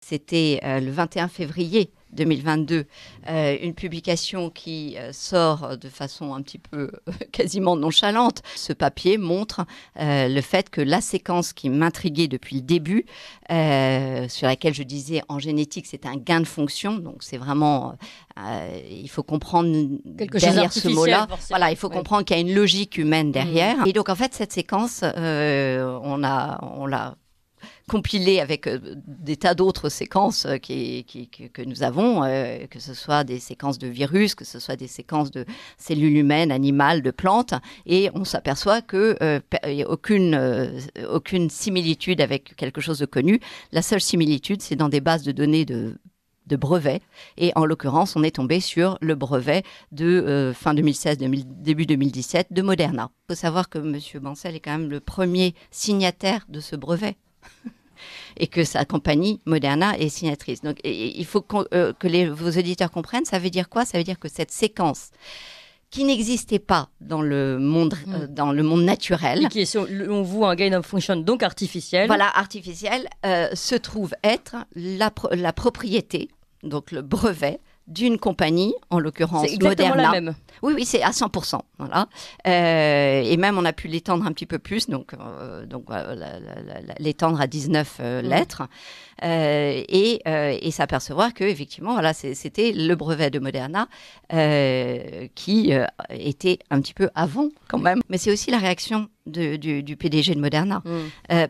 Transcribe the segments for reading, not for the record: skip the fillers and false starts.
C'était le 21 février 2022, une publication qui sort de façon un petit peu quasiment nonchalante. Ce papier montre le fait que la séquence qui m'intriguait depuis le début, sur laquelle je disais en génétique c'est un gain de fonction, donc c'est vraiment, il faut comprendre quelque derrière chose ce mot-là, forcément. voilà, il faut comprendre qu'il y a une logique humaine derrière. Et donc en fait cette séquence, on l'a compilé avec des tas d'autres séquences que nous avons, que ce soit des séquences de virus, que ce soit des séquences de cellules humaines, animales, de plantes, et on s'aperçoit qu'il n'y a aucune similitude avec quelque chose de connu. La seule similitude, c'est dans des bases de données de brevets, et en l'occurrence, on est tombé sur le brevet de fin 2016, début 2017 de Moderna. Il faut savoir que M. Bancel est quand même le premier signataire de ce brevet. Et que sa compagnie Moderna est signatrice. Donc, il faut que vos auditeurs comprennent. Ça veut dire quoi ? Ça veut dire que cette séquence qui n'existait pas dans le monde naturel, et qui est, on voit un gain of function donc artificiel. Voilà, artificiel, se trouve être la propriété, donc le brevet d'une compagnie, en l'occurrence Moderna. C'est exactement la même. Oui, c'est à 100%. Voilà. Et même, on a pu l'étendre un petit peu plus, donc l'étendre à 19 lettres, et s'apercevoir qu'effectivement, voilà, c'était le brevet de Moderna qui était un petit peu avant, quand même. Mais c'est aussi la réaction du PDG de Moderna.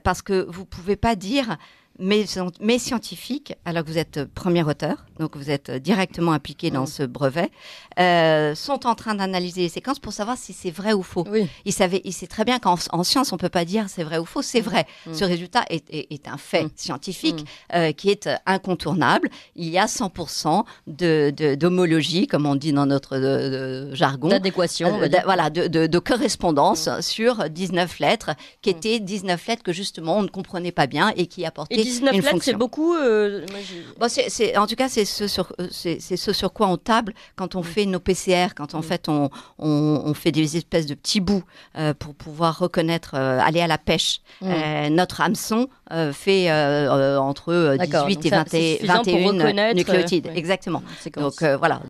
Parce que vous ne pouvez pas dire... Mes scientifiques, alors que vous êtes premier auteur, donc vous êtes directement impliqué dans ce brevet, sont en train d'analyser les séquences pour savoir si c'est vrai ou faux. Oui. Il sait très bien qu'en science, on ne peut pas dire c'est vrai ou faux, c'est vrai. Ce résultat est un fait scientifique qui est incontournable. Il y a 100% d'homologie, comme on dit dans notre jargon. D'adéquation. Voilà, de correspondance sur 19 lettres, qui étaient 19 lettres que justement on ne comprenait pas bien et qui apportaient 19 lettres, c'est beaucoup. En tout cas, c'est ce sur quoi on table quand on fait nos PCR, quand en fait on fait des espèces de petits bouts pour pouvoir reconnaître, aller à la pêche. Notre hameçon fait entre 18 et 21 nucléotides. Exactement. Donc voilà.